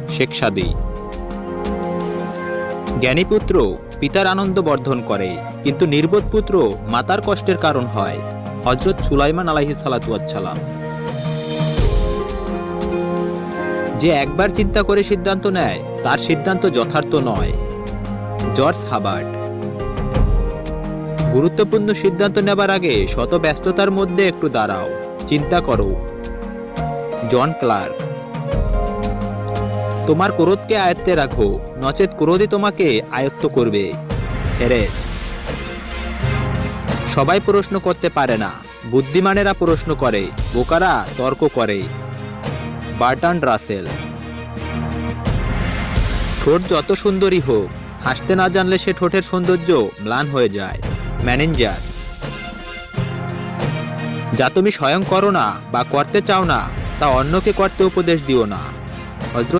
শেখ সাদী। জ্ঞানী পুত্র পিতার আনন্দ বর্ধন করে, কিন্তু নির্বোধ পুত্র মাতার কষ্টের কারণ হয়। হযরত সুলাইমান আলাইহিস সালাতু ওয়াস সালাম। যে একবার চিন্তা করে সিদ্ধান্ত নেয় তার সিদ্ধান্ত যথার্থ নয়। George Hubbard. গুরুত্বপূর্ণ সিদ্ধান্ত নেবার আগে শত ব্যস্ততার মধ্যে একটু দাঁড়াও, চিন্তা করো। জন ক্লার্ক। তোমার ক্রোধকে আয়ত্তে রাখো, নচেত ক্রোধই তোমাকে আয়ত্ত করবে। হেরেস। সবাই প্রশ্ন করতে পারে না, বুদ্ধিমানেরা প্রশ্ন করে, বোকারা তর্ক করে। বার্ট্রান্ড রাসেল। ঠোঁট যত সুন্দরী হোক, হাসতে না জানলে সে ঠোঁটের সৌন্দর্য ম্লান হয়ে যায়। ম্যানেজার। যা তুমি স্বয়ং করো না বা করতে চাও না, তা অন্যকে করতে উপদেশ দিও না। হযরত